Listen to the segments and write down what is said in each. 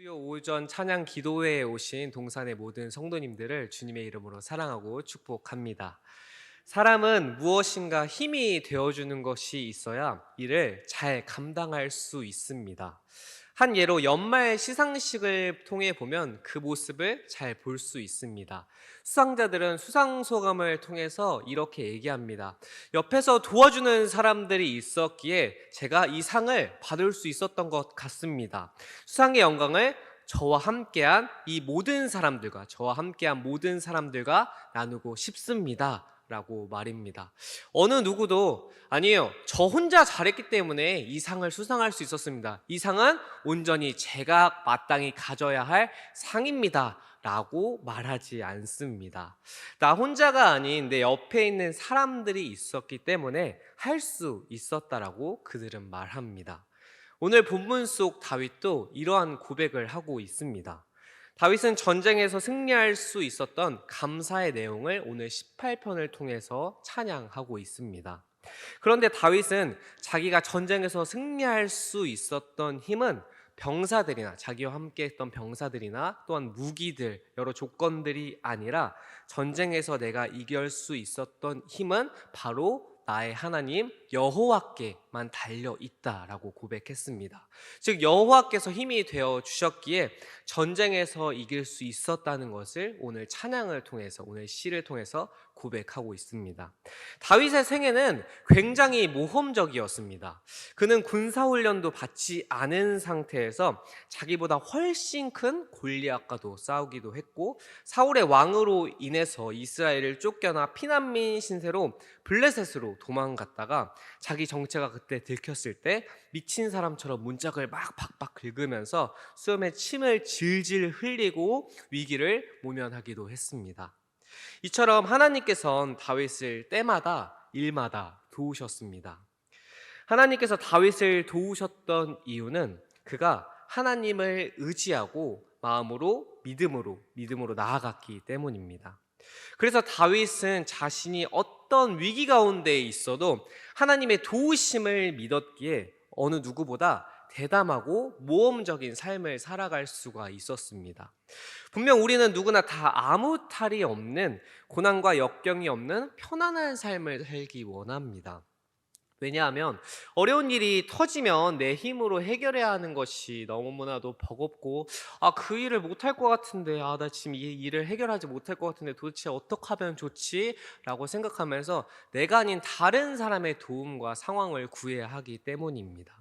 수요 오전 찬양 기도회에 오신 동산의 모든 성도님들을 주님의 이름으로 사랑하고 축복합니다. 사람은 무엇인가 힘이 되어주는 것이 있어야 일을 잘 감당할 수 있습니다. 한 예로 연말 시상식을 통해 보면 그 모습을 잘 볼 수 있습니다. 수상자들은 수상소감을 통해서 이렇게 얘기합니다. 옆에서 도와주는 사람들이 있었기에 제가 이 상을 받을 수 있었던 것 같습니다. 수상의 영광을 저와 함께한 모든 사람들과 나누고 싶습니다. 라고 말입니다. 어느 누구도 아니에요. 저 혼자 잘했기 때문에 이 상을 수상할 수 있었습니다. 이 상은 온전히 제가 마땅히 가져야 할 상입니다. 라고 말하지 않습니다. 나 혼자가 아닌 내 옆에 있는 사람들이 있었기 때문에 할 수 있었다라고 그들은 말합니다. 오늘 본문 속 다윗도 이러한 고백을 하고 있습니다. 다윗은 전쟁에서 승리할 수 있었던 감사의 내용을 오늘 18편을 통해서 찬양하고 있습니다. 그런데 다윗은 자기가 전쟁에서 승리할 수 있었던 힘은 병사들이나 자기와 함께 했던 병사들이나 또한 무기들, 여러 조건들이 아니라 전쟁에서 내가 이길 수 있었던 힘은 바로 나의 하나님 여호와께만 달려 있다라고 고백했습니다. 즉 여호와께서 힘이 되어 주셨기에 전쟁에서 이길 수 있었다는 것을 오늘 찬양을 통해서, 오늘 시를 통해서 고백하고 있습니다. 다윗의 생애는 굉장히 모험적이었습니다. 그는 군사훈련도 받지 않은 상태에서 자기보다 훨씬 큰 골리앗과도 싸우기도 했고, 사울의 왕으로 인해서 이스라엘을 쫓겨나 피난민 신세로 블레셋으로 도망갔다가 자기 정체가 그때 들켰을 때 미친 사람처럼 문짝을 막 박박 긁으면서 수염에 침을 질질 흘리고 위기를 모면하기도 했습니다. 이처럼 하나님께서는 다윗을 때마다 일마다 도우셨습니다. 하나님께서 다윗을 도우셨던 이유는 그가 하나님을 의지하고 믿음으로 나아갔기 때문입니다. 그래서 다윗은 자신이 어떤 위기 가운데 있어도 하나님의 도우심을 믿었기에 어느 누구보다 대담하고 모험적인 삶을 살아갈 수가 있었습니다. 분명 우리는 누구나 다 아무 탈이 없는, 고난과 역경이 없는 편안한 삶을 살기 원합니다. 왜냐하면 어려운 일이 터지면 내 힘으로 해결해야 하는 것이 너무나도 버겁고, 그 일을 못할 것 같은데, 나 지금 이 일을 해결하지 못할 것 같은데 도대체 어떻게 하면 좋지? 라고 생각하면서 내가 아닌 다른 사람의 도움과 상황을 구해야 하기 때문입니다.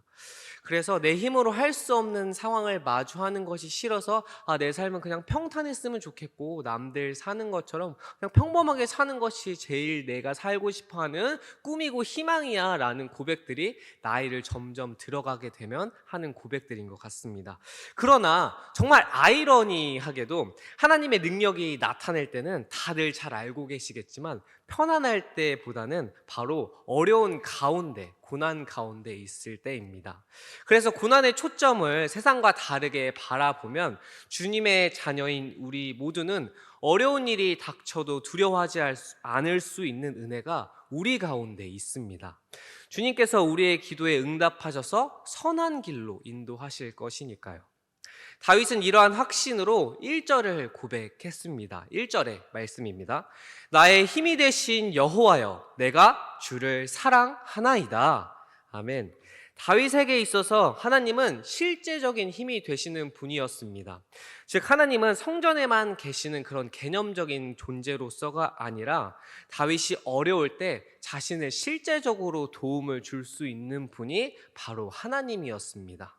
그래서 내 힘으로 할 수 없는 상황을 마주하는 것이 싫어서 내 삶은 그냥 평탄했으면 좋겠고 남들 사는 것처럼 그냥 평범하게 사는 것이 제일 내가 살고 싶어하는 꿈이고 희망이야 라는 고백들이 나이를 점점 들어가게 되면 하는 고백들인 것 같습니다. 그러나 정말 아이러니하게도 하나님의 능력이 나타낼 때는 다들 잘 알고 계시겠지만 편안할 때보다는 바로 어려운 가운데, 고난 가운데 있을 때입니다. 그래서 고난의 초점을 세상과 다르게 바라보면 주님의 자녀인 우리 모두는 어려운 일이 닥쳐도 두려워하지 않을 수 있는 은혜가 우리 가운데 있습니다. 주님께서 우리의 기도에 응답하셔서 선한 길로 인도하실 것이니까요. 다윗은 이러한 확신으로 1절을 고백했습니다. 1절의 말씀입니다. 나의 힘이 되신 여호와여, 내가 주를 사랑하나이다. 아멘. 다윗에게 있어서 하나님은 실제적인 힘이 되시는 분이었습니다. 즉 하나님은 성전에만 계시는 그런 개념적인 존재로서가 아니라 다윗이 어려울 때 자신을 실제적으로 도움을 줄 수 있는 분이 바로 하나님이었습니다.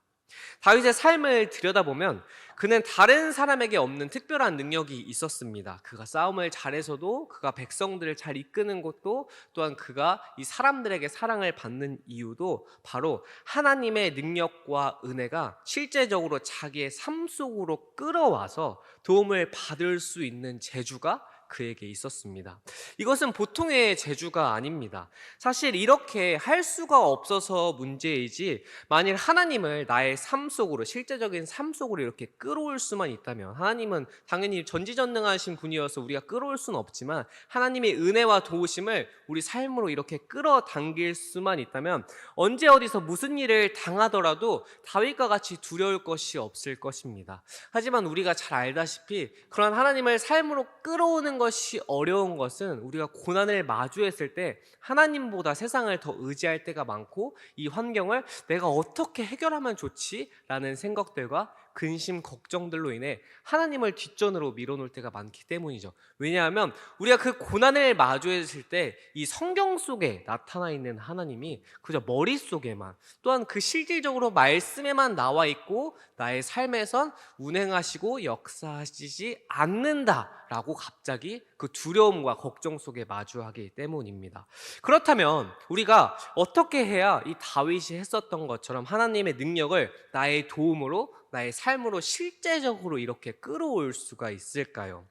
다윗의 삶을 들여다보면 그는 다른 사람에게 없는 특별한 능력이 있었습니다. 그가 싸움을 잘해서도, 그가 백성들을 잘 이끄는 것도, 또한 그가 이 사람들에게 사랑을 받는 이유도 바로 하나님의 능력과 은혜가 실제적으로 자기의 삶 속으로 끌어와서 도움을 받을 수 있는 재주가 그에게 있었습니다. 이것은 보통의 재주가 아닙니다. 사실 이렇게 할 수가 없어서 문제이지, 만일 하나님을 나의 삶 속으로, 실제적인 삶 속으로 이렇게 끌어올 수만 있다면, 하나님은 당연히 전지전능하신 분이어서 우리가 끌어올 수는 없지만 하나님의 은혜와 도우심을 우리 삶으로 이렇게 끌어당길 수만 있다면 언제 어디서 무슨 일을 당하더라도 다윗과 같이 두려울 것이 없을 것입니다. 하지만 우리가 잘 알다시피 그런 하나님을 삶으로 끌어오는 것이 어려운 것은, 우리가 고난을 마주했을 때 하나님보다 세상을 더 의지할 때가 많고, 이 환경을 내가 어떻게 해결하면 좋지? 라는 생각들과 근심, 걱정들로 인해 하나님을 뒷전으로 밀어놓을 때가 많기 때문이죠. 왜냐하면 우리가 그 고난을 마주했을 때 이 성경 속에 나타나 있는 하나님이 그저 머릿속에만, 또한 그 실질적으로 말씀에만 나와 있고 나의 삶에선 운행하시고 역사하시지 않는다라고 갑자기 그 두려움과 걱정 속에 마주하기 때문입니다. 그렇다면 우리가 어떻게 해야 이 다윗이 했었던 것처럼 하나님의 능력을 나의 도움으로, 나의 삶으로 실제적으로 이렇게 끌어올 수가 있을까요?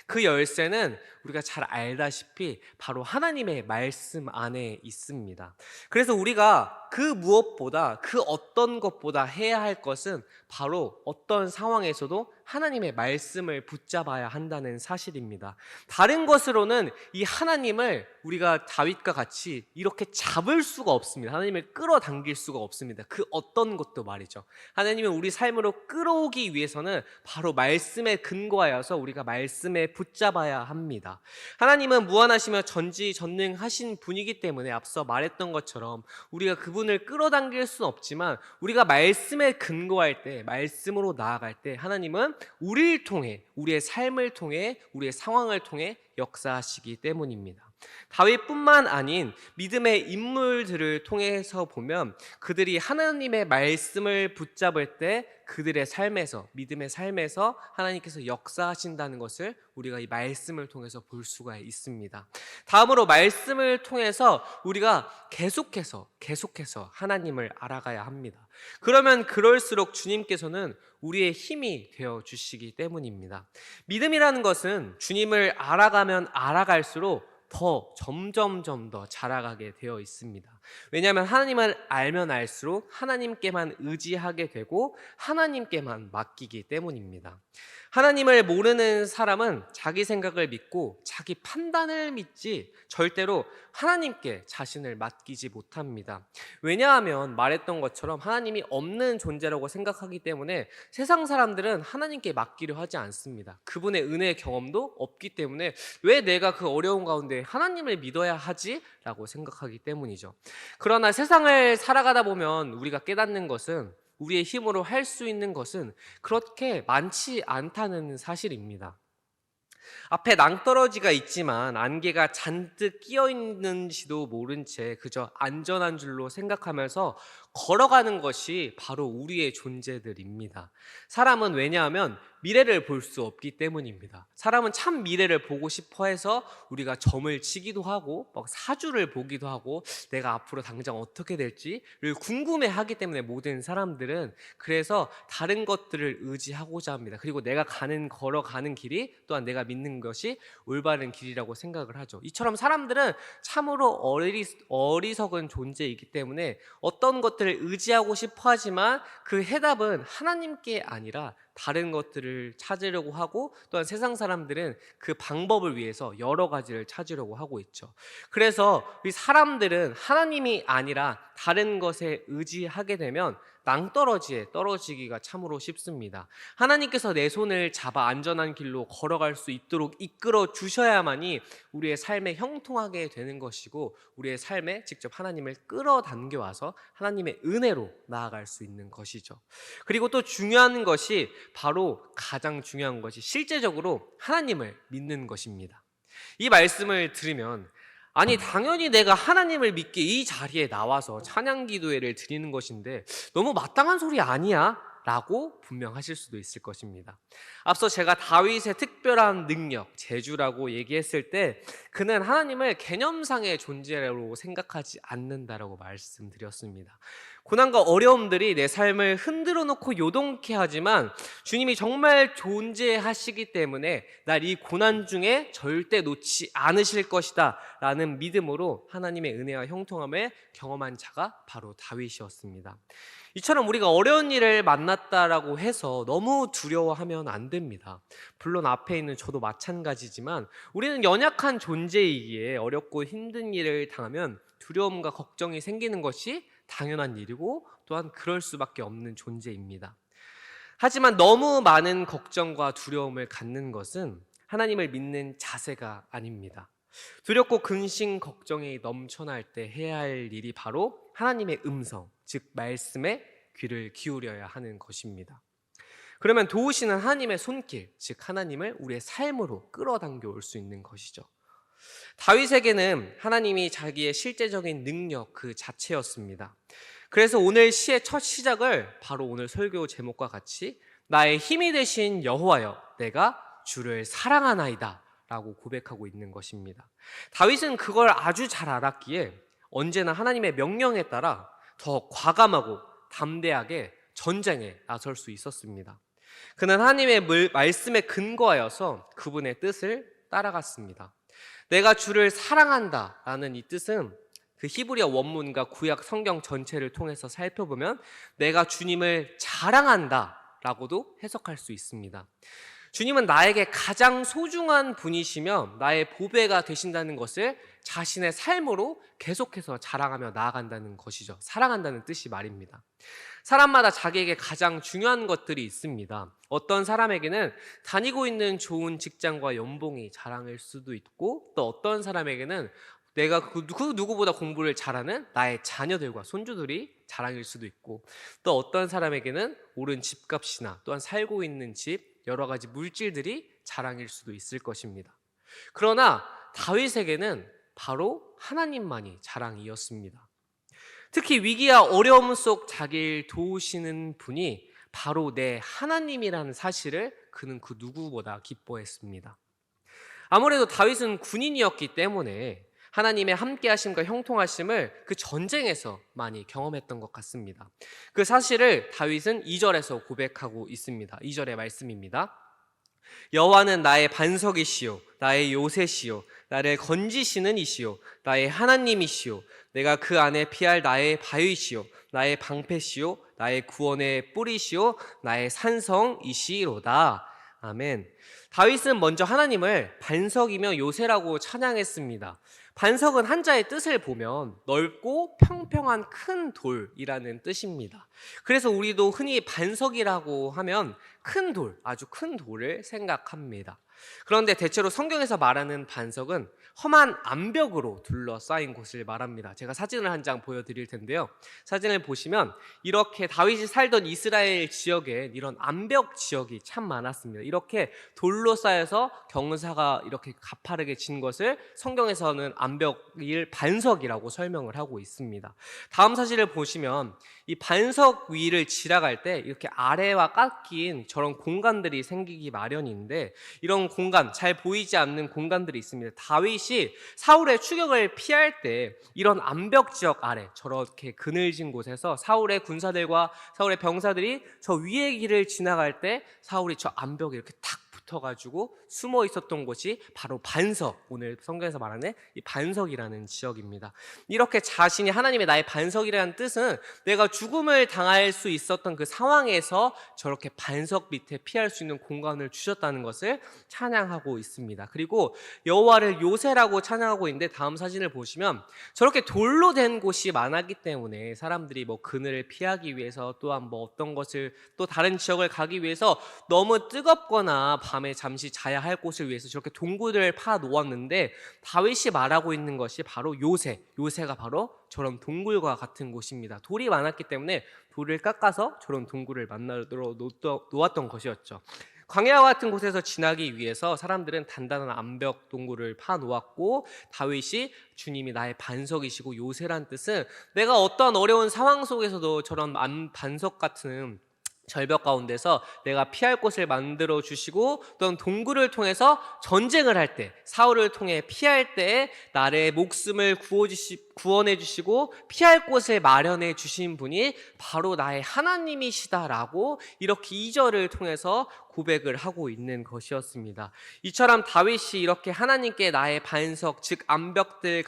그 열쇠는 우리가 잘 알다시피 바로 하나님의 말씀 안에 있습니다. 그래서 우리가 그 무엇보다, 그 어떤 것보다 해야 할 것은 바로 어떤 상황에서도 하나님의 말씀을 붙잡아야 한다는 사실입니다. 다른 것으로는 이 하나님을 우리가 다윗과 같이 이렇게 잡을 수가 없습니다. 하나님을 끌어당길 수가 없습니다. 그 어떤 것도 말이죠. 하나님을 우리 삶으로 끌어오기 위해서는 바로 말씀에 근거하여서 우리가 말씀에 붙잡아야 합니다. 하나님은 무한하시며 전지전능하신 분이기 때문에 앞서 말했던 것처럼 우리가 그분을 끌어당길 수는 없지만, 우리가 말씀에 근거할 때, 말씀으로 나아갈 때 하나님은 우리를 통해, 우리의 삶을 통해, 우리의 상황을 통해 역사하시기 때문입니다. 다윗뿐만 아닌 믿음의 인물들을 통해서 보면 그들이 하나님의 말씀을 붙잡을 때 그들의 삶에서, 믿음의 삶에서 하나님께서 역사하신다는 것을 우리가 이 말씀을 통해서 볼 수가 있습니다. 다음으로 말씀을 통해서 우리가 계속해서 하나님을 알아가야 합니다. 그러면 그럴수록 주님께서는 우리의 힘이 되어 주시기 때문입니다. 믿음이라는 것은 주님을 알아가면 알아갈수록 점점 더 자라가게 되어 있습니다. 왜냐하면 하나님을 알면 알수록 하나님께만 의지하게 되고 하나님께만 맡기기 때문입니다. 하나님을 모르는 사람은 자기 생각을 믿고 자기 판단을 믿지 절대로 하나님께 자신을 맡기지 못합니다. 왜냐하면 말했던 것처럼 하나님이 없는 존재라고 생각하기 때문에 세상 사람들은 하나님께 맡기려 하지 않습니다. 그분의 은혜의 경험도 없기 때문에 왜 내가 그 어려운 가운데 하나님을 믿어야 하지? 라고 생각하기 때문이죠. 그러나 세상을 살아가다 보면 우리가 깨닫는 것은, 우리의 힘으로 할 수 있는 것은 그렇게 많지 않다는 사실입니다. 앞에 낭떠러지가 있지만 안개가 잔뜩 끼어 있는지도 모른 채 그저 안전한 줄로 생각하면서 걸어가는 것이 바로 우리의 존재들입니다. 사람은 왜냐하면 미래를 볼 수 없기 때문입니다. 사람은 참 미래를 보고 싶어 해서 우리가 점을 치기도 하고 막 사주를 보기도 하고 내가 앞으로 당장 어떻게 될지를 궁금해하기 때문에, 모든 사람들은 그래서 다른 것들을 의지하고자 합니다. 그리고 내가 걸어가는 길이 또한 내가 믿는 것이 올바른 길이라고 생각을 하죠. 이처럼 사람들은 참으로 어리석은 존재이기 때문에 어떤 것들을 의지하고 싶어 하지만 그 해답은 하나님께 아니라 다른 것들을 찾으려고 하고, 또한 세상 사람들은 그 방법을 위해서 여러 가지를 찾으려고 하고 있죠. 그래서 이 사람들은 하나님이 아니라 다른 것에 의지하게 되면 낭떠러지에 떨어지기가 참으로 쉽습니다. 하나님께서 내 손을 잡아 안전한 길로 걸어갈 수 있도록 이끌어 주셔야만이 우리의 삶에 형통하게 되는 것이고, 우리의 삶에 직접 하나님을 끌어당겨 와서 하나님의 은혜로 나아갈 수 있는 것이죠. 그리고 또 중요한 것이, 바로 가장 중요한 것이 실제적으로 하나님을 믿는 것입니다. 이 말씀을 들으면, 아니 당연히 내가 하나님을 믿게 이 자리에 나와서 찬양 기도회를 드리는 것인데 너무 마땅한 소리 아니야? 라고 분명하실 수도 있을 것입니다. 앞서 제가 다윗의 특별한 능력, 재주라고 얘기했을 때 그는 하나님을 개념상의 존재로 생각하지 않는다라고 말씀드렸습니다. 고난과 어려움들이 내 삶을 흔들어 놓고 요동케 하지만 주님이 정말 존재하시기 때문에 날 이 고난 중에 절대 놓지 않으실 것이다 라는 믿음으로 하나님의 은혜와 형통함을 경험한 자가 바로 다윗이었습니다. 이처럼 우리가 어려운 일을 만났다라고 해서 너무 두려워하면 안 됩니다. 물론 앞에 있는 저도 마찬가지지만 우리는 연약한 존재이기에 어렵고 힘든 일을 당하면 두려움과 걱정이 생기는 것이 당연한 일이고 또한 그럴 수밖에 없는 존재입니다. 하지만 너무 많은 걱정과 두려움을 갖는 것은 하나님을 믿는 자세가 아닙니다. 두렵고 근심 걱정이 넘쳐날 때 해야 할 일이 바로 하나님의 음성, 즉 말씀에 귀를 기울여야 하는 것입니다. 그러면 도우시는 하나님의 손길, 즉 하나님을 우리의 삶으로 끌어당겨 올 수 있는 것이죠. 다윗에게는 하나님이 자기의 실제적인 능력 그 자체였습니다. 그래서 오늘 시의 첫 시작을 바로 오늘 설교 제목과 같이 나의 힘이 되신 여호와여 내가 주를 사랑하나이다 라고 고백하고 있는 것입니다. 다윗은 그걸 아주 잘 알았기에 언제나 하나님의 명령에 따라 더 과감하고 담대하게 전쟁에 나설 수 있었습니다. 그는 하나님의 말씀에 근거하여서 그분의 뜻을 따라갔습니다. 내가 주를 사랑한다 라는 이 뜻은 그 히브리어 원문과 구약 성경 전체를 통해서 살펴보면 내가 주님을 자랑한다 라고도 해석할 수 있습니다. 주님은 나에게 가장 소중한 분이시며 나의 보배가 되신다는 것을 자신의 삶으로 계속해서 자랑하며 나아간다는 것이죠. 사랑한다는 뜻이 말입니다. 사람마다 자기에게 가장 중요한 것들이 있습니다. 어떤 사람에게는 다니고 있는 좋은 직장과 연봉이 자랑일 수도 있고 또 어떤 사람에게는 내가 그 누구보다 공부를 잘하는 나의 자녀들과 손주들이 자랑일 수도 있고 또 어떤 사람에게는 오른 집값이나 또한 살고 있는 집 여러 가지 물질들이 자랑일 수도 있을 것입니다. 그러나 다윗에게는 바로 하나님만이 자랑이었습니다. 특히 위기와 어려움 속 자기를 도우시는 분이 바로 내 하나님이라는 사실을 그는 그 누구보다 기뻐했습니다. 아무래도 다윗은 군인이었기 때문에 하나님의 함께하심과 형통하심을 그 전쟁에서 많이 경험했던 것 같습니다. 그 사실을 다윗은 2절에서 고백하고 있습니다. 2절의 말씀입니다. 여호와는 나의 반석이시요 나의 요새시요 나를 건지시는 이시요 나의 하나님이시요 내가 그 안에 피할 나의 바위시요 나의 방패시요 나의 구원의 뿌리시요 나의 산성이시로다. 아멘. 다윗은 먼저 하나님을 반석이며 요새라고 찬양했습니다. 반석은 한자의 뜻을 보면 넓고 평평한 큰 돌이라는 뜻입니다. 그래서 우리도 흔히 반석이라고 하면 큰 돌, 아주 큰 돌을 생각합니다. 그런데 대체로 성경에서 말하는 반석은 험한 암벽으로 둘러싸인 곳을 말합니다. 제가 사진을 한 장 보여드릴 텐데요. 사진을 보시면 이렇게 다윗이 살던 이스라엘 지역에 이런 암벽 지역이 참 많았습니다. 이렇게 돌로 쌓여서 경사가 이렇게 가파르게 진 것을 성경에서는 암벽일 반석이라고 설명을 하고 있습니다. 다음 사진을 보시면 이 반석 위를 지나갈 때 이렇게 아래와 깎인 저런 공간들이 생기기 마련인데 이런 공간, 잘 보이지 않는 공간들이 있습니다. 다윗이 사울의 추격을 피할 때 이런 암벽 지역 아래 저렇게 그늘진 곳에서 사울의 군사들과 사울의 병사들이 저 위의 길을 지나갈 때 사울이 저 암벽에 이렇게 탁 붙어가지고 숨어 있었던 곳이 바로 반석, 오늘 성경에서 말하는 이 반석이라는 지역입니다. 이렇게 자신이 하나님의 나의 반석이라는 뜻은 내가 죽음을 당할 수 있었던 그 상황에서 저렇게 반석 밑에 피할 수 있는 공간을 주셨다는 것을 찬양하고 있습니다. 그리고 여호와를 요새라고 찬양하고 있는데 다음 사진을 보시면 저렇게 돌로 된 곳이 많았기 때문에 사람들이 뭐 그늘을 피하기 위해서 또한 뭐 어떤 것을 또 다른 지역을 가기 위해서 너무 뜨겁거나 밤에 잠시 자야 할 곳을 위해서 저렇게 동굴을 파 놓았는데 다윗이 말하고 있는 것이 바로 요새가 바로 저런 동굴과 같은 곳입니다. 돌이 많았기 때문에 돌을 깎아서 저런 동굴을 만들어 놓았던 것이었죠. 광야 같은 곳에서 지나기 위해서 사람들은 단단한 암벽 동굴을 파 놓았고 다윗이 주님이 나의 반석이시고 요새란 뜻은 내가 어떠한 어려운 상황 속에서도 저런 반석 같은 절벽 가운데서 내가 피할 곳을 만들어 주시고, 또는 동굴을 통해서 전쟁을 할 때, 사울을 통해 피할 때에 나의 목숨을 구원해 주시고 피할 곳을 마련해 주신 분이 바로 나의 하나님이시다라고 이렇게 2절을 통해서 고백을 하고 있는 것이었습니다. 이처럼 다윗이 이렇게 하나님께 나의 반석, 즉 암벽들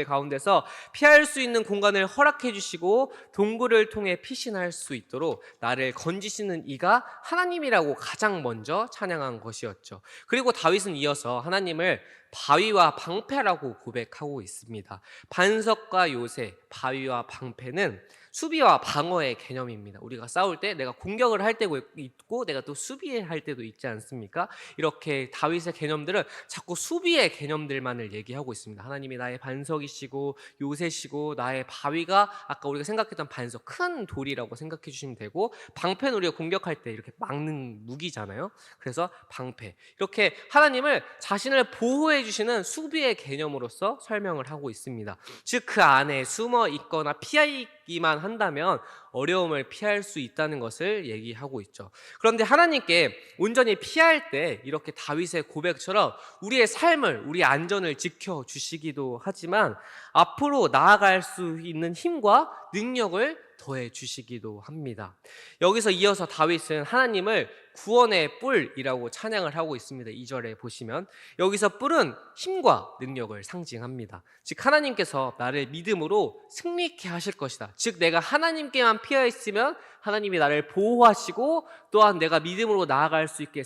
가운데서 피할 수 있는 공간을 허락해 주시고 동굴을 통해 피신할 수 있도록 나를 건지시는 이가 하나님이라고 가장 먼저 찬양한 것이었죠. 그리고 다윗은 이어서 하나님을 바위와 방패라고 고백하고 있습니다. 반석과 요새, 바위와 방패는 수비와 방어의 개념입니다. 우리가 싸울 때 내가 공격을 할 때도 있고 내가 또 수비할 때도 있지 않습니까? 이렇게 다윗의 개념들은 자꾸 수비의 개념들만을 얘기하고 있습니다. 하나님이 나의 반석이시고 요새시고, 나의 바위가 아까 우리가 생각했던 반석, 큰 돌이라고 생각해 주시면 되고, 방패는 우리가 공격할 때 이렇게 막는 무기잖아요. 그래서 방패, 이렇게 하나님을 자신을 보호해 주시는 수비의 개념으로서 설명을 하고 있습니다. 즉 그 안에 숨어 있거나 피하기만 한다면 어려움을 피할 수 있다는 것을 얘기하고 있죠. 그런데 하나님께 온전히 피할 때 이렇게 다윗의 고백처럼 우리의 삶을, 우리 안전을 지켜주시기도 하지만 앞으로 나아갈 수 있는 힘과 능력을 더해 주시기도 합니다. 여기서 이어서 다윗은 하나님을 구원의 뿔이라고 찬양을 하고 있습니다. 2절에 보시면 여기서 뿔은 힘과 능력을 상징합니다. 즉 하나님께서 나를 믿음으로 승리케 하실 것이다. 즉 내가 하나님께만 피하 있으면 하나님이 나를 보호하시고, 또한 내가 믿음으로 나아갈 수 있게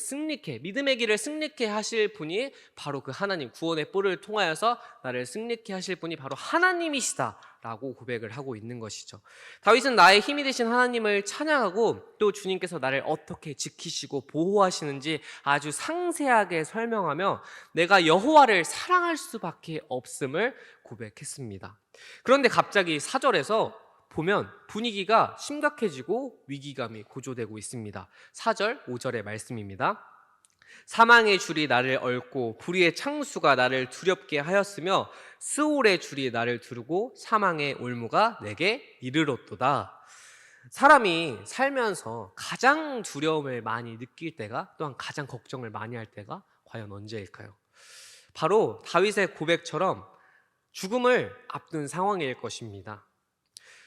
믿음의 길을 승리케 하실 분이 바로 그 하나님, 구원의 뿔을 통하여서 나를 승리케 하실 분이 바로 하나님이시다 라고 고백을 하고 있는 것이죠. 다윗은 나의 힘이 되신 하나님을 찬양하고, 또 주님께서 나를 어떻게 지키시고 보호하시는지 아주 상세하게 설명하며 내가 여호와를 사랑할 수밖에 없음을 고백했습니다. 그런데 갑자기 4절에서 보면 분위기가 심각해지고 위기감이 고조되고 있습니다. 4절, 5절의 말씀입니다. 사망의 줄이 나를 얽고 불의의 창수가 나를 두렵게 하였으며 스올의 줄이 나를 두르고 사망의 올무가 내게 이르렀도다. 사람이 살면서 가장 두려움을 많이 느낄 때가, 또한 가장 걱정을 많이 할 때가 과연 언제일까요? 바로 다윗의 고백처럼 죽음을 앞둔 상황일 것입니다.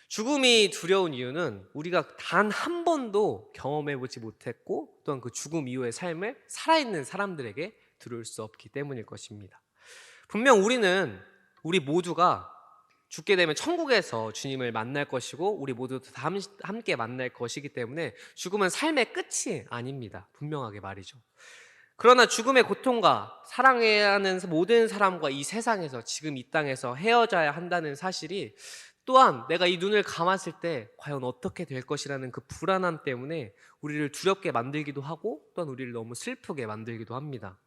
죽음이 두려운 이유는 우리가 단 한 번도 경험해보지 못했고, 또한 그 죽음 이후의 삶을 살아있는 사람들에게 들을 수 없기 때문일 것입니다. 분명 우리 모두가 죽게 되면 천국에서 주님을 만날 것이고 우리 모두 다 함께 만날 것이기 때문에 죽음은 삶의 끝이 아닙니다. 분명하게 말이죠. 그러나 죽음의 고통과 사랑해야 하는 모든 사람과 이 세상에서, 지금 이 땅에서 헤어져야 한다는 사실이, 또한 내가 이 눈을 감았을 때 과연 어떻게 될 것이라는 그 불안함 때문에 우리를 두렵게 만들기도 하고, 또한 우리를 너무 슬프게 만들기도 합니다.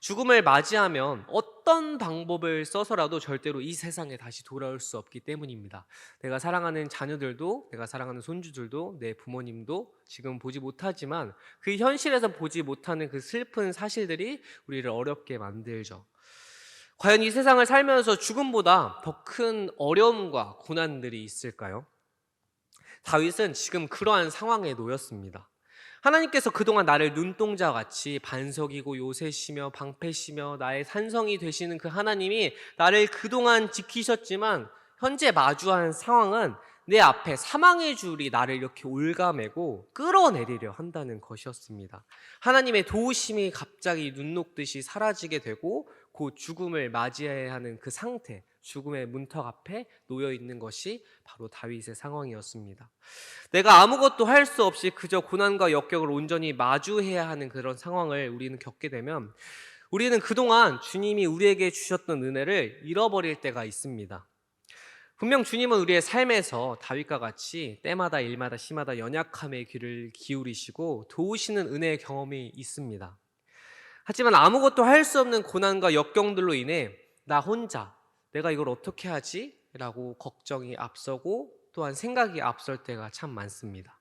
죽음을 맞이하면 어떤 방법을 써서라도 절대로 이 세상에 다시 돌아올 수 없기 때문입니다. 내가 사랑하는 자녀들도, 내가 사랑하는 손주들도, 내 부모님도 지금 보지 못하지만 그 현실에서 보지 못하는 그 슬픈 사실들이 우리를 어렵게 만들죠. 과연 이 세상을 살면서 죽음보다 더 큰 어려움과 고난들이 있을까요? 다윗은 지금 그러한 상황에 놓였습니다. 하나님께서 그동안 나를 눈동자같이 반석이고 요새시며 방패시며 나의 산성이 되시는 그 하나님이 나를 그동안 지키셨지만 현재 마주한 상황은 내 앞에 사망의 줄이 나를 이렇게 올가매고 끌어내리려 한다는 것이었습니다. 하나님의 도우심이 갑자기 눈 녹듯이 사라지게 되고 곧 죽음을 맞이해야 하는 그 상태, 죽음의 문턱 앞에 놓여 있는 것이 바로 다윗의 상황이었습니다. 내가 아무것도 할 수 없이 그저 고난과 역경을 온전히 마주해야 하는 그런 상황을 우리는 겪게 되면 우리는 그동안 주님이 우리에게 주셨던 은혜를 잃어버릴 때가 있습니다. 분명 주님은 우리의 삶에서 다윗과 같이 때마다 일마다 시마다 연약함의 귀를 기울이시고 도우시는 은혜의 경험이 있습니다. 하지만 아무것도 할 수 없는 고난과 역경들로 인해 나 혼자 내가 이걸 어떻게 하지? 라고 걱정이 앞서고 또한 생각이 앞설 때가 참 많습니다.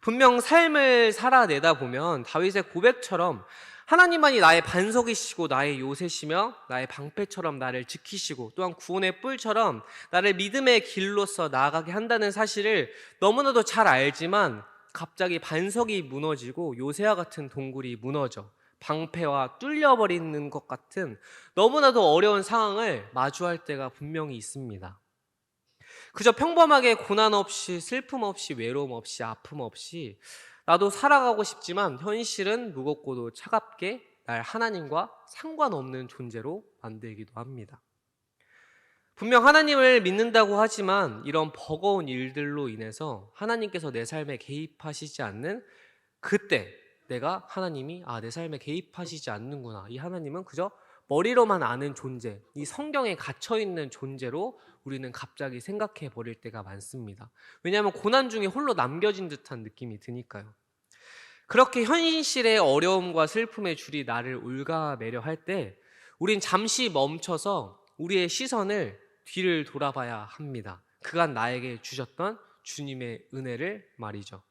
분명 삶을 살아내다 보면 다윗의 고백처럼 하나님만이 나의 반석이시고 나의 요새시며 나의 방패처럼 나를 지키시고 또한 구원의 뿔처럼 나를 믿음의 길로서 나아가게 한다는 사실을 너무나도 잘 알지만 갑자기 반석이 무너지고 요새와 같은 동굴이 무너져 방패와 뚫려버리는 것 같은 너무나도 어려운 상황을 마주할 때가 분명히 있습니다. 그저 평범하게 고난 없이 슬픔 없이 외로움 없이 아픔 없이 나도 살아가고 싶지만 현실은 무겁고도 차갑게 날 하나님과 상관없는 존재로 만들기도 합니다. 분명 하나님을 믿는다고 하지만 이런 버거운 일들로 인해서 하나님께서 내 삶에 개입하시지 않는 그때 내가 하나님이 내 삶에 개입하시지 않는구나, 이 하나님은 그저 머리로만 아는 존재, 이 성경에 갇혀있는 존재로 우리는 갑자기 생각해 버릴 때가 많습니다. 왜냐하면 고난 중에 홀로 남겨진 듯한 느낌이 드니까요. 그렇게 현실의 어려움과 슬픔의 줄이 나를 옭아매려 할 때 우린 잠시 멈춰서 우리의 시선을 뒤를 돌아봐야 합니다. 그간 나에게 주셨던 주님의 은혜를 말이죠.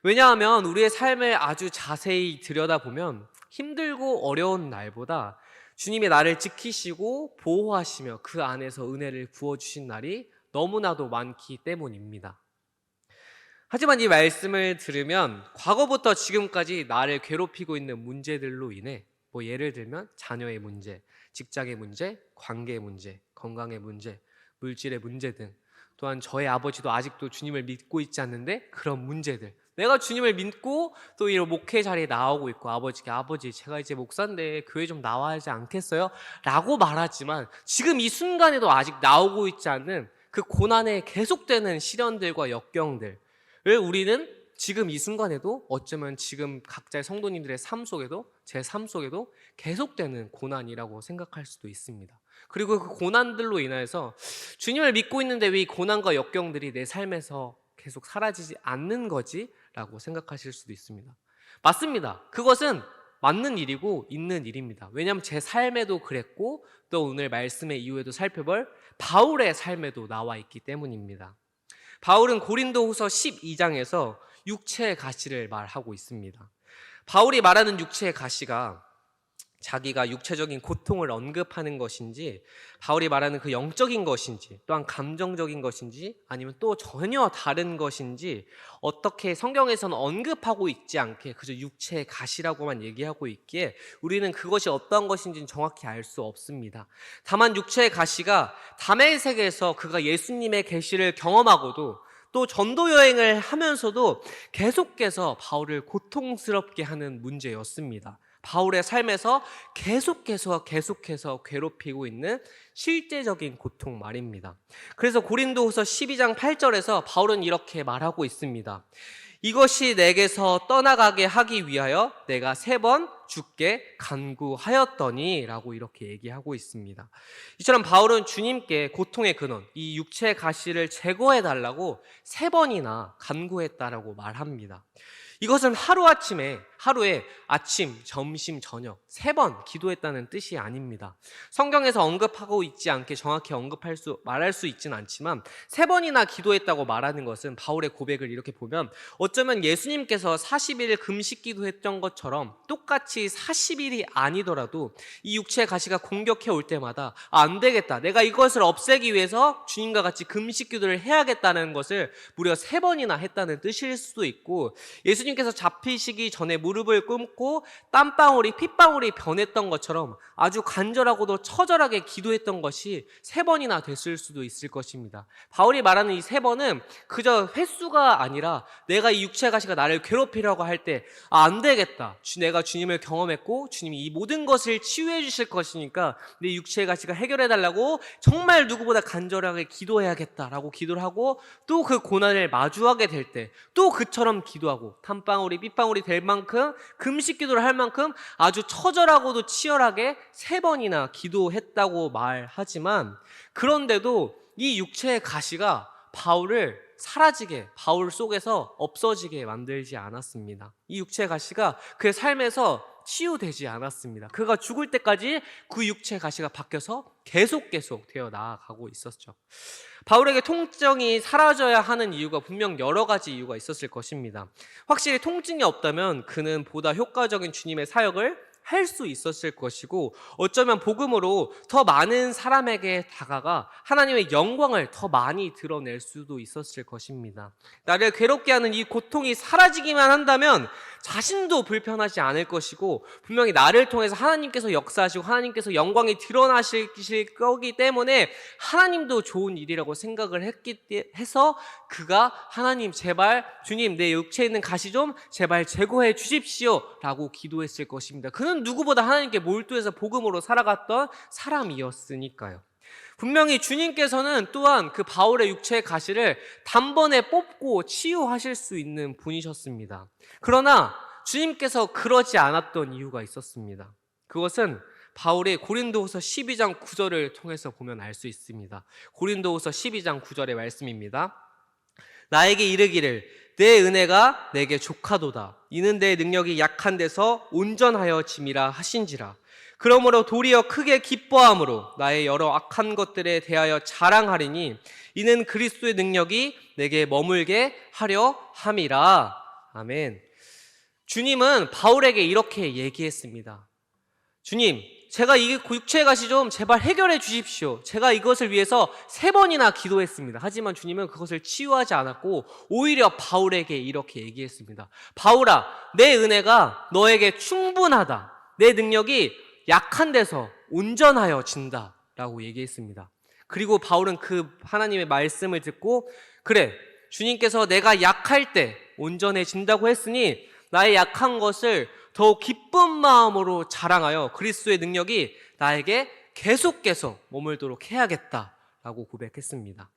왜냐하면 우리의 삶을 아주 자세히 들여다보면 힘들고 어려운 날보다 주님이 나를 지키시고 보호하시며 그 안에서 은혜를 부어주신 날이 너무나도 많기 때문입니다. 하지만 이 말씀을 들으면 과거부터 지금까지 나를 괴롭히고 있는 문제들로 인해 예를 들면 자녀의 문제, 직장의 문제, 관계의 문제, 건강의 문제, 물질의 문제 등 또한 저의 아버지도 아직도 주님을 믿고 있지 않는데 그런 문제들, 내가 주님을 믿고 또 이 목회 자리에 나오고 있고 아버지께 아버지 제가 이제 목사인데 교회 좀 나와야 하지 않겠어요? 라고 말하지만 지금 이 순간에도 아직 나오고 있지 않는 그 고난의 계속되는 시련들과 역경들을 우리는 지금 이 순간에도 어쩌면 지금 각자의 성도님들의 삶 속에도 제 삶 속에도 계속되는 고난이라고 생각할 수도 있습니다. 그리고 그 고난들로 인해서 주님을 믿고 있는데 왜 이 고난과 역경들이 내 삶에서 계속 사라지지 않는 거지? 라고 생각하실 수도 있습니다. 맞습니다. 그것은 맞는 일이고 있는 일입니다. 왜냐하면 제 삶에도 그랬고 또 오늘 말씀의 이후에도 살펴볼 바울의 삶에도 나와 있기 때문입니다. 바울은 고린도후서 12장에서 육체의 가시를 말하고 있습니다. 바울이 말하는 육체의 가시가 자기가 육체적인 고통을 언급하는 것인지, 바울이 말하는 그 영적인 것인지, 또한 감정적인 것인지, 아니면 또 전혀 다른 것인지 어떻게 성경에서는 언급하고 있지 않게 그저 육체의 가시라고만 얘기하고 있기에 우리는 그것이 어떤 것인지는 정확히 알 수 없습니다. 다만 육체의 가시가 다메섹에서 그가 예수님의 계시를 경험하고도 또 전도 여행을 하면서도 계속해서 바울을 고통스럽게 하는 문제였습니다. 바울의 삶에서 계속해서 괴롭히고 있는 실제적인 고통 말입니다. 그래서 고린도후서 12장 8절에서 바울은 이렇게 말하고 있습니다. 이것이 내게서 떠나가게 하기 위하여 내가 3번 주께 간구하였더니 라고 이렇게 얘기하고 있습니다. 이처럼 바울은 주님께 고통의 근원, 이 육체의 가시를 제거해달라고 3번이나 간구했다라고 말합니다. 이것은 하루에 아침, 점심, 저녁 3번 기도했다는 뜻이 아닙니다. 성경에서 언급하고 있지 않게 정확히 말할 수 있지는 않지만 3번이나 기도했다고 말하는 것은 바울의 고백을 이렇게 보면 어쩌면 예수님께서 40일 금식 기도했던 것처럼 똑같이 40일이 아니더라도 이 육체의 가시가 공격해 올 때마다 안 되겠다, 내가 이것을 없애기 위해서 주님과 같이 금식 기도를 해야겠다는 것을 무려 3번이나 했다는 뜻일 수도 있고, 예수님께서 잡히시기 전에 무릎을 꿇고 땀방울이 핏방울이 변했던 것처럼 아주 간절하고도 처절하게 기도했던 것이 3번이나 됐을 수도 있을 것입니다. 바울이 말하는 이 3번은 그저 횟수가 아니라 내가 이 육체의 가시가 나를 괴롭히려고 할 때 안 되겠다, 내가 주님을 경험했고 주님이 이 모든 것을 치유해 주실 것이니까 내 육체의 가시가 해결해 달라고 정말 누구보다 간절하게 기도해야겠다라고 기도를 하고, 또 그 고난을 마주하게 될 때 또 그처럼 기도하고 땀방울이 핏방울이 될 만큼 금식 기도를 할 만큼 아주 처절하고도 치열하게 3번이나 기도했다고 말하지만, 그런데도 이 육체의 가시가 바울을 사라지게, 바울 속에서 없어지게 만들지 않았습니다. 이 육체의 가시가 그의 삶에서 치유되지 않았습니다. 그가 죽을 때까지 그 육체의 가시가 바뀌어서 계속 되어 나아가고 있었죠. 바울에게 통증이 사라져야 하는 이유가 분명 여러 가지 이유가 있었을 것입니다. 확실히 통증이 없다면 그는 보다 효과적인 주님의 사역을 할 수 있었을 것이고, 어쩌면 복음으로 더 많은 사람에게 다가가 하나님의 영광을 더 많이 드러낼 수도 있었을 것입니다. 나를 괴롭게 하는 이 고통이 사라지기만 한다면 자신도 불편하지 않을 것이고, 분명히 나를 통해서 하나님께서 역사하시고 하나님께서 영광이 드러나실 거기 때문에 하나님도 좋은 일이라고 생각을 해서 그가 하나님 제발 주님 내 육체에 있는 가시 좀 제발 제거해 주십시오 라고 기도했을 것입니다. 그는 누구보다 하나님께 몰두해서 복음으로 살아갔던 사람이었으니까요. 분명히 주님께서는 또한 그 바울의 육체의 가시를 단번에 뽑고 치유하실 수 있는 분이셨습니다. 그러나 주님께서 그러지 않았던 이유가 있었습니다. 그것은 바울이 고린도후서 12장 9절을 통해서 보면 알 수 있습니다. 고린도후서 12장 9절의 말씀입니다. 나에게 이르기를 내 은혜가 내게 족하도다. 이는 내 능력이 약한 데서 온전하여 짐이라 하신지라. 그러므로 도리어 크게 기뻐함으로 나의 여러 악한 것들에 대하여 자랑하리니 이는 그리스도의 능력이 내게 머물게 하려 함이라. 아멘. 주님은 바울에게 이렇게 얘기했습니다. 주님, 제가 이 육체의 가시 좀 제발 해결해 주십시오. 제가 이것을 위해서 3번이나 기도했습니다. 하지만 주님은 그것을 치유하지 않았고 오히려 바울에게 이렇게 얘기했습니다. 바울아, 내 은혜가 너에게 충분하다. 내 능력이 약한 데서 온전하여 진다 라고 얘기했습니다. 그리고 바울은 그 하나님의 말씀을 듣고 그래, 주님께서 내가 약할 때 온전해진다고 했으니 나의 약한 것을 더욱 기쁜 마음으로 자랑하여 그리스도의 능력이 나에게 계속해서 머물도록 해야겠다라고 고백했습니다.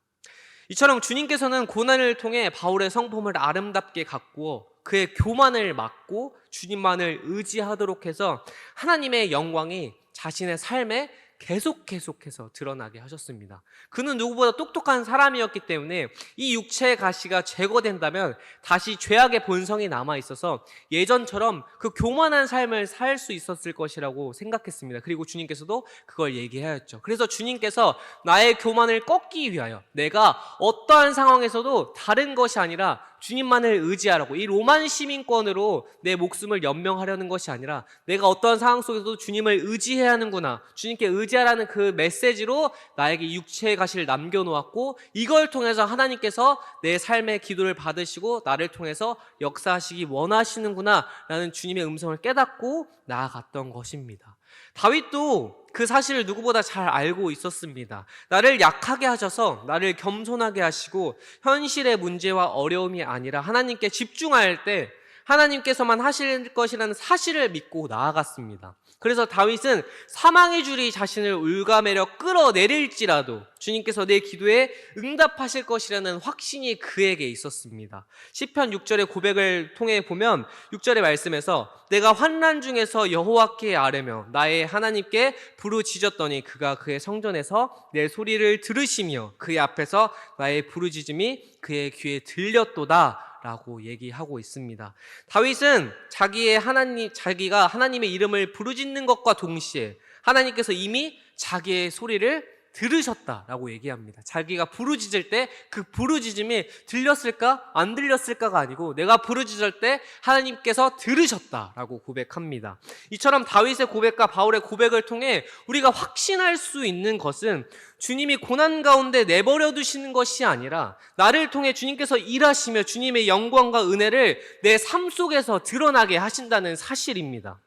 이처럼 주님께서는 고난을 통해 바울의 성품을 아름답게 가꾸어 그의 교만을 막고 주님만을 의지하도록 해서 하나님의 영광이 자신의 삶에 계속해서 드러나게 하셨습니다. 그는 누구보다 똑똑한 사람이었기 때문에 이 육체의 가시가 제거된다면 다시 죄악의 본성이 남아있어서 예전처럼 그 교만한 삶을 살 수 있었을 것이라고 생각했습니다. 그리고 주님께서도 그걸 얘기하였죠. 그래서 주님께서 나의 교만을 꺾기 위하여 내가 어떠한 상황에서도 다른 것이 아니라 주님만을 의지하라고, 이 로만 시민권으로 내 목숨을 연명하려는 것이 아니라 내가 어떠한 상황 속에서도 주님을 의지해야 하는구나, 주님께 의지하라는 그 메시지로 나에게 육체의 가시를 남겨놓았고, 이걸 통해서 하나님께서 내 삶의 기도를 받으시고 나를 통해서 역사하시기 원하시는구나 라는 주님의 음성을 깨닫고 나아갔던 것입니다. 다윗도 그 사실을 누구보다 잘 알고 있었습니다. 나를 약하게 하셔서 나를 겸손하게 하시고 현실의 문제와 어려움이 아니라 하나님께 집중할 때 하나님께서만 하실 것이라는 사실을 믿고 나아갔습니다. 그래서 다윗은 사망의 줄이 자신을 올가매려 끌어내릴지라도 주님께서 내 기도에 응답하실 것이라는 확신이 그에게 있었습니다. 시편 6절의 고백을 통해 보면 6절의 말씀에서 내가 환난 중에서 여호와께 아뢰며 나의 하나님께 부르짖었더니 그가 그의 성전에서 내 소리를 들으시며 그의 앞에서 나의 부르짖음이 그의 귀에 들렸도다 라고 얘기하고 있습니다. 다윗은 자기가 하나님의 이름을 부르짖는 것과 동시에 하나님께서 이미 자기의 소리를 들으셨다라고 얘기합니다. 자기가 부르짖을 때 그 부르짖음이 들렸을까 안 들렸을까가 아니고 내가 부르짖을 때 하나님께서 들으셨다라고 고백합니다. 이처럼 다윗의 고백과 바울의 고백을 통해 우리가 확신할 수 있는 것은 주님이 고난 가운데 내버려 두시는 것이 아니라 나를 통해 주님께서 일하시며 주님의 영광과 은혜를 내 삶 속에서 드러나게 하신다는 사실입니다.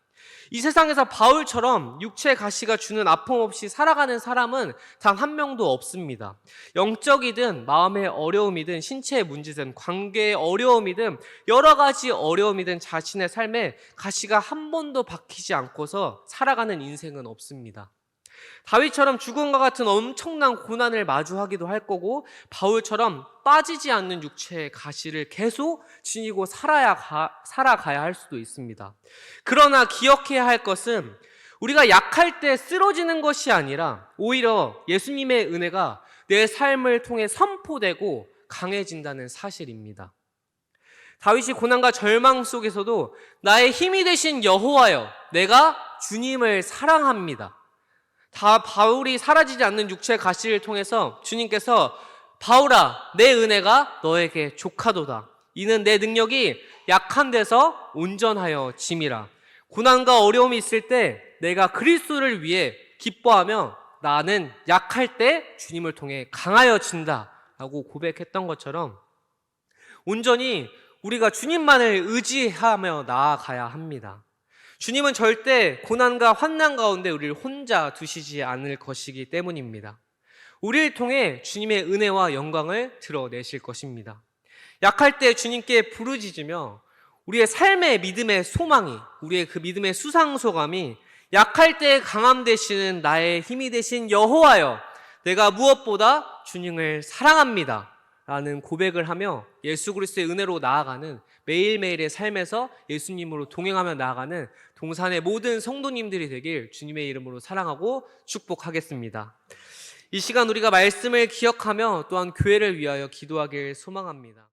이 세상에서 바울처럼 육체의 가시가 주는 아픔 없이 살아가는 사람은 단 한 명도 없습니다. 영적이든 마음의 어려움이든 신체의 문제든 관계의 어려움이든 여러 가지 어려움이든 자신의 삶에 가시가 한 번도 박히지 않고서 살아가는 인생은 없습니다. 다윗처럼 죽음과 같은 엄청난 고난을 마주하기도 할 거고 바울처럼 빠지지 않는 육체의 가시를 계속 지니고 살아가야 할 수도 있습니다. 그러나 기억해야 할 것은 우리가 약할 때 쓰러지는 것이 아니라 오히려 예수님의 은혜가 내 삶을 통해 선포되고 강해진다는 사실입니다. 다윗이 고난과 절망 속에서도 나의 힘이 되신 여호와여, 내가 주님을 사랑합니다. 바울이 사라지지 않는 육체의 가시를 통해서 주님께서 바울아, 내 은혜가 너에게 족하도다. 이는 내 능력이 약한 데서 온전하여 짐이라. 고난과 어려움이 있을 때 내가 그리스도를 위해 기뻐하며 나는 약할 때 주님을 통해 강하여진다 라고 고백했던 것처럼 온전히 우리가 주님만을 의지하며 나아가야 합니다. 주님은 절대 고난과 환난 가운데 우리를 혼자 두시지 않을 것이기 때문입니다. 우리를 통해 주님의 은혜와 영광을 드러내실 것입니다. 약할 때 주님께 부르짖으며 우리의 삶의 믿음의 소망이, 우리의 그 믿음의 수상소감이 약할 때 강함 되시는 나의 힘이 되신 여호와여, 내가 무엇보다 주님을 사랑합니다 라는 고백을 하며 예수 그리스도의 은혜로 나아가는 매일매일의 삶에서 예수님으로 동행하며 나아가는 동산의 모든 성도님들이 되길 주님의 이름으로 사랑하고 축복하겠습니다. 이 시간 우리가 말씀을 기억하며 또한 교회를 위하여 기도하길 소망합니다.